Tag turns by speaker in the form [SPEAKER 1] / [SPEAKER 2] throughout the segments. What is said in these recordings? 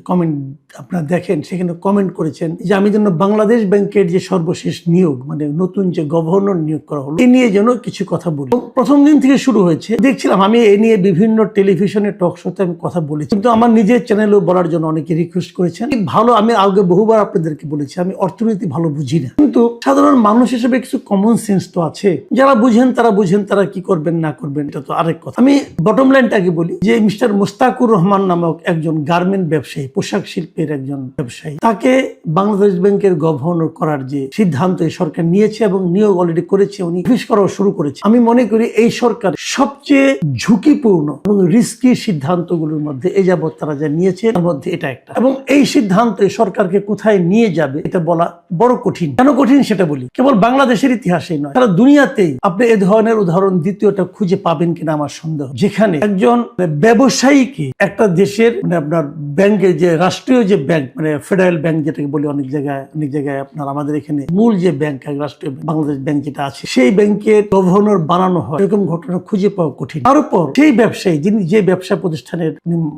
[SPEAKER 1] Comment আপনারা দেখেন, সেখানে কমেন্ট করেছেন যে আমি যেন বাংলাদেশ ব্যাংকের যে সর্বশেষ নিয়োগ, মানে নতুন যে গভর্নর নিয়োগ করা হলো, এ নিয়ে যেন কিছু কথা বলি। প্রথম দিন থেকে শুরু হয়েছে, দেখছিলাম আমি এ নিয়ে বিভিন্ন টেলিভিশনে টক শোতে আমি কথা বলেছি, কিন্তু আমার নিজের চ্যানেলেও বলার জন্য অনেকে রিকোয়েস্ট করেছেন। ভালো, আমি আগে বহুবার আপনাদেরকে বলেছি আমি অর্থনীতি ভালো বুঝি না, কিন্তু সাধারণ মানুষ হিসেবে কিছু কমন সেন্স তো আছে। যারা বুঝেন তারা কি করবেন না করবেন এটা তো আরেক কথা। আমি বটম লাইনটাকে বলি যে মিস্টার মুস্তাকুর রহমান নামক একজন গার্মেন্ট ব্যবসায়ী, পোশাক শিল্পের একজন ব্যবসায়ী, তাকে বাংলাদেশ ব্যাংকের গভর্নর করার যে সিদ্ধান্ত এই সরকার নিয়েছে এবং নিয়োগ অলরেডি করেছে, উনি অফিস করাও শুরু করেছে। আমি মনে করি এই সরকার সবচেয়ে ঝুঁকিপূর্ণ এবং রিস্কি সিদ্ধান্তগুলোর মধ্যে এই যাবৎ তারা যা নিয়েছে তার মধ্যে এটা একটা। এবং এই সিদ্ধান্ত সরকারকে কোথায় নিয়ে যাবে এটা বলা বড় কঠিন। কেন কঠিন সেটা বলি। কেবল বাংলাদেশের ইতিহাসেই নয়, সারা দুনিয়াতেই আপনি এ ধরনের উদাহরণ দ্বিতীয়টা খুঁজে পাবেন কিনা আমার সন্দেহ, যেখানে একজন ব্যবসায়ীকে একটা দেশের মানে আপনার ব্যাংকের যে রাষ্ট্রীয় যে ব্যাংক, মানে ফেডারেল ব্যাংক যেটাকে বলি, অনেক জায়গায় আপনার আমাদের এখানে মূল যে ব্যাংক, রাষ্ট্রীয় বাংলাদেশ ব্যাংক যেটা আছে, সেই ব্যাংকের গভর্নর বানানো হয়, এরকম ঘটনা খুঁজে পাওয়া কঠিন। তার উপর সেই ব্যবসায়ী যিনি যে ব্যবসা প্রতিষ্ঠানের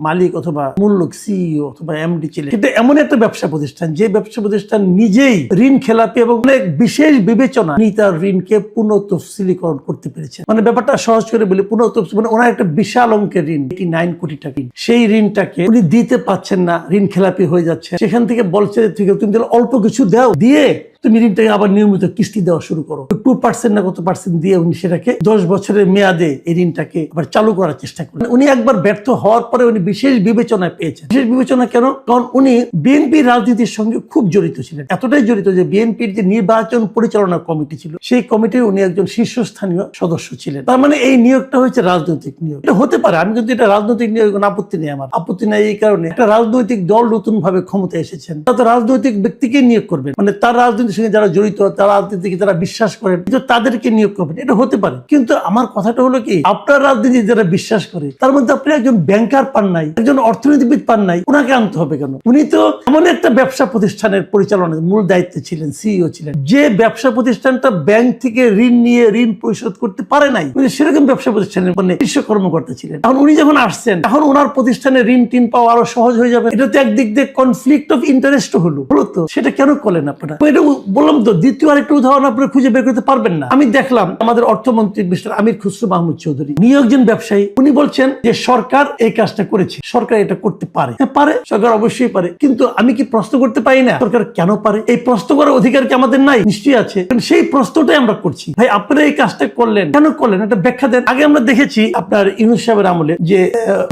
[SPEAKER 1] মালিক অথবা মূল লোক, সিইও অথবা এমডি ছিলেন, কিন্তু এমন একটা ব্যবসা প্রতিষ্ঠান যে ব্যবসা প্রতিষ্ঠান নিজেই ঋণ খেলাপি এবং অনেক বিশেষ বিবেচনা নিয়ে তার ঋণকে পুনঃ তফসিলীকরণ করতে পেরেছে। মানে ব্যাপারটা সহজ করে বলি, পুনঃ তফসিল মানে ওনার একটা বিশাল অঙ্কের ঋণ, 89 কোটি টাকা, সেই ঋণটাকে উনি দিতে পারছেন না, ঋণ খেলাপি হয়ে যাচ্ছে। সেখান থেকে বলছে ঠিক আছে তুমি তাহলে অল্প কিছু দাও, দিয়ে তুমি ঋণটাকে আবার নিয়মিত কিস্তি দেওয়া শুরু করো। 2% না কত % দিয়ে উনি সেটাকে 10 বছরের মেয়াদে এই ঋণটাকে আবার চালু করার চেষ্টা করেন। উনি একবার ব্যর্থ হওয়ার পরে উনি বিশেষ বিবেচনায় পেয়েছেন। বিশেষ বিবেচনা কেন? কারণ উনি বিএনপি রাজনীতির সঙ্গে খুব জড়িত ছিলেন, এতটাই জড়িত যে বিএনপির যে নির্বাচন পরিচালনা কমিটি ছিল, সেই কমিটির উনি একজন শীর্ষস্থানীয় সদস্য ছিলেন। তার মানে এই নিয়োগটা হচ্ছে রাজনৈতিক নিয়োগ। এটা হতে পারে, আমি কিন্তু এটা রাজনৈতিক নিয়োগ আপত্তি নেই, আমার আপত্তি নেই এই কারণে একটা রাজনৈতিক দল নতুন ভাবে ক্ষমতায় এসেছেন, তারা তো রাজনৈতিক ব্যক্তিকে নিয়োগ করবেন, মানে তার রাজনীতির সঙ্গে যারা জড়িত, তারা রাজনীতিকে যারা বিশ্বাস করেন, কিন্তু তাদেরকে নিয়োগ করবেন, এটা হতে পারে। কিন্তু আমার কথাটা হলো কি, আপনার রাজনীতি যারা বিশ্বাস করে তার মধ্যে আপনি একজন ব্যাংকার পান নাই, একজন অর্থনীতিবিদ পান নাই, ওনাকে আনতে হবে কেন? উনি তো এমন একটা ব্যবসা প্রতিষ্ঠানের পরিচালনার মূল দায়িত্বে ছিলেন, সিইও ছিলেন, যে ব্যবসা প্রতিষ্ঠানটা ব্যাংক থেকে ঋণ নিয়ে ঋণ পরিশোধ করতে পারে নাই, উনি সেরকম ব্যবসা প্রতিষ্ঠানের মানে শীর্ষ কর্মকর্তা ছিলেন। এখন উনি যখন আসছেন, এখন ওনার প্রতিষ্ঠানে ঋণ টিন পাওয়া আরো সহজ হয়ে যাবে। এটা তো একদিক দিয়ে কনফ্লিক্ট অফ ইন্টারেস্ট হলো তো, সেটা কেন করলেন আপনারা? এটা বললাম তো, দ্বিতীয় আরেকটা উদাহরণ আপনারা খুঁজে বের করতে পারবেন না। আমি দেখলাম আমাদের অর্থমন্ত্রী মিস্টার আমির খুসরো মাহমুদ চৌধুরী, নিয়োগজন ব্যবসায়ী, উনি বলছেন যে সরকার এই কাজটা করেছে, সরকার এটা করতে পারে। হ্যাঁ পারে, সরকার অবশ্যই পারে, কিন্তু আমি কি প্রশ্ন করতে পারি না সরকার কেন পারে? এই প্রশ্ন করার অধিকার কি আমাদের নাই? নিশ্চয়ই আছে। সেই প্রশ্নটাই আমরা করছি, ভাই আপনারা এই কাজটা করলেন কেন করলেন, একটা ব্যাখ্যা দেন। আগে আমরা দেখেছি আপনার ইউনূস সাহেবের আমলে যে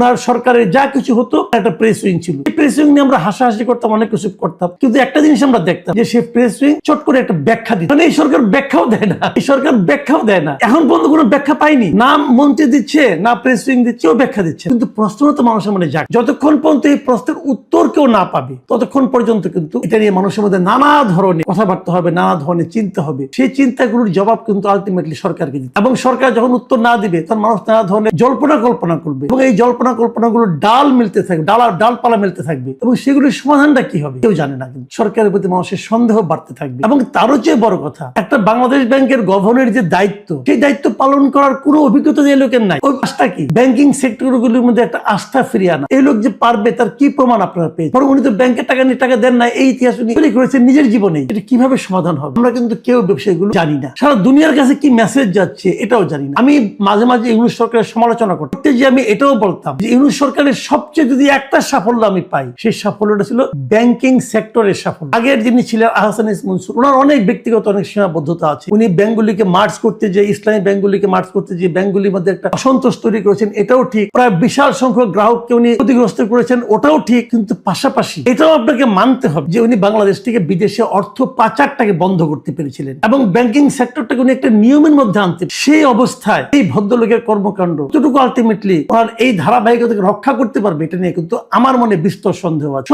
[SPEAKER 1] তার সরকারের যা কিছু হতো একটা প্রেস উইং ছিল, এই প্রেস উইং নিয়ে আমরা হাসাহাসি করতাম, অনেক কিছু করতাম, কিন্তু একটা জিনিস আমরা দেখতাম যে সেই প্রেস উইং চট করে একটা ব্যাখ্যা দিত। মানে এই সরকার ব্যাখ্যাও দেয় না, এই সরকার ব্যাখ্যাও দেয় না, এখন পর্যন্ত কোনো ব্যাখ্যা পাইনি, না মন্ত্রী দিচ্ছে না প্রেস উইং দিচ্ছে, ও ব্যাখ্যা দিচ্ছে। কিন্তু প্রশ্ন তো মানুষের মনে যাক, যতক্ষণ পর্যন্ত এই প্রশ্নের উত্তর কেউ না পাবে ততক্ষণ পর্যন্ত কিন্তু এটা নিয়ে মানুষের মধ্যে নানা ধরনের কথাবার্তা হবে, নানা ধরনের চিন্তা হবে। সেই চিন্তাগুলোর জবাব কিন্তু আলটিমেটলি সরকারকে দিতে, এবং সরকার যখন উত্তর না দিবে তখন মানুষ নানা ধরনের জল্পনা কল্পনা করবে, এবং এই জল্পনা কল্পনাগুলো ডাল মিলতে থাকবে, ডালপালা মিলতে থাকবে, এবং সেগুলোর সমাধানটা কি হবে কেউ জানে না। কিন্তু সরকারের প্রতি মানুষের সন্দেহ বাড়তে থাকবে। এবং তারও চেয়ে বড় কথা, একটা বাংলাদেশ ব্যাংকের গভর্নরের যে দায়িত্ব, সেই দায়িত্ব পালন করার কোনো অভিজ্ঞতা যে লোকের নাই। ওই কাজটা কি? ব্যাংকিং সেক্টরগুলোর মধ্যে একটা আস্থা ফিরিয়ে আনা। এই লোক যে পারবে তার কি প্রমাণ আপনারা পেয়েছেন? বরং উনি তো ব্যাংকের টাকা নিয়ে টাকা দেন না, এই ইতিহাস উনি তৈরি করেছেন নিজের জীবনে। এটা কিভাবে সমাধান হবে আমরা কিন্তু কেউ ব্যবসায়ীগুলো জানি না। সারা দুনিয়ার কাছে কি মেসেজ যাচ্ছে এটাও জানি না। আমি মাঝে মাঝে ইউনূস সরকারের সমালোচনা করতে যে আমি এটাও বলতাম যে ইউনূস সরকারের সবচেয়ে যদি একটা সাফল্য আমি পাই, সেই সাফল্যটা ছিল ব্যাংকিং সেক্টরের সাফল্য। আগের যিনি ছিলেন আহসান ইস মনসুর, ওনার অনেক ব্যক্তিগত অনেক সীমাবদ্ধতা আছে। উনি ব্যাংকগুলিকে মার্জ করতে যে, ইসলামী ব্যাংকগুলিকে মার্জ করতে যে ব্যাংকগুলির মধ্যে একটা অসন্তোষ তৈরি করেছেন, এটাও ঠিক। প্রায় বিশাল সংখ্যক গ্রাহককে উনি ক্ষতিগ্রস্ত করেছেন, ওটাও ঠিক। কিন্তু পাশাপাশি এটাও আপনাকে মানতে হবে যে উনি বাংলাদেশ থেকে বিদেশে অর্থ পাচারটাকে বন্ধ করতে পেরেছিলেন এবং ব্যাংকিং সেক্টরটাকে উনি একটা নিয়মের মধ্যে আনতেন। সেই অবস্থায় এই ভদ্রলোকের কর্মকাণ্ড কতটুকু আলটিমেটলি ওনার এই ধারাবাহিকতাকে রক্ষা করতে পারবে, এটা নিয়ে কিন্তু আমার মনে বিস্তর সন্দেহ আছে।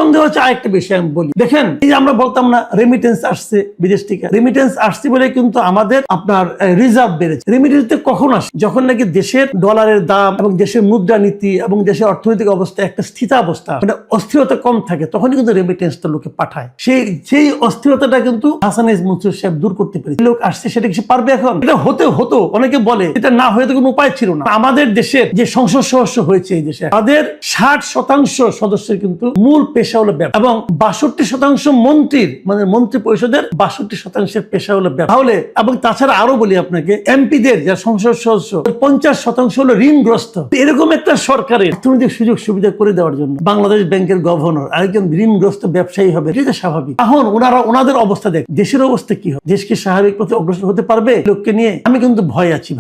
[SPEAKER 1] আরেকটা বিষয় আমি বলি, দেখেন এই যে আমরা বলতাম না রেমিটেন্স আসছে, আসছে বিদেশ থেকে, রেমিটেন্স আসছে বলে কিন্তু আমাদের আপনার রিজার্ভ বেড়েছে। রেমিটেন্স কখন আসে? যখন নাকি দেশের ডলারের দাম এবং দেশের মুদ্রানীতি এবং দেশের অর্থনৈতিক অবস্থা একটা স্থিতাবস্থা, মানে অস্থিরতা কম থাকে, তখনই কিন্তু রেমিটেন্সটা লোকে পাঠায়। সেই অস্থিরতাটা কিন্তু হাসান এস মনসুর সাহেব দূর করতে পেরেছে। লোক আসছে, সেটা কিছু পারবে এখন? এটা হতো অনেকে বলে এটা না হয়ে তো কোনো উপায় ছিল না। আমাদের দেশের যে সংসদ সদস্য হয়েছে এই দেশে, তাদের 60% সদস্যের কিন্তু মূল পেশা হলো ব্যবসা, এবং 62% মন্ত্রীর, মানে মন্ত্রী পরিষদের 62% পেশা হলো ব্যবসা। তাহলে এবং তাছাড়া আরো বলি আপনাকে, এমপিদের যারা সংসদ সদস্য 50% হলো ঋণগ্রস্ত। এরকম একটা সরকারের অর্থনৈতিক সুযোগ সুবিধা করে দেওয়ার জন্য বাংলাদেশ ব্যাংকের গভর্নর আরেকজন ঋণগ্রস্ত ব্যবসায়ী হবে, এটা স্বাভাবিক। এখন ওনাদের অবস্থা দেখ, দেশের অবস্থা কি হবে? দেশ কি স্বাভাবিক পথে অগ্রসর হতে পারবে লোককে নিয়ে? আমি কিন্তু ভয় আছি ভাই।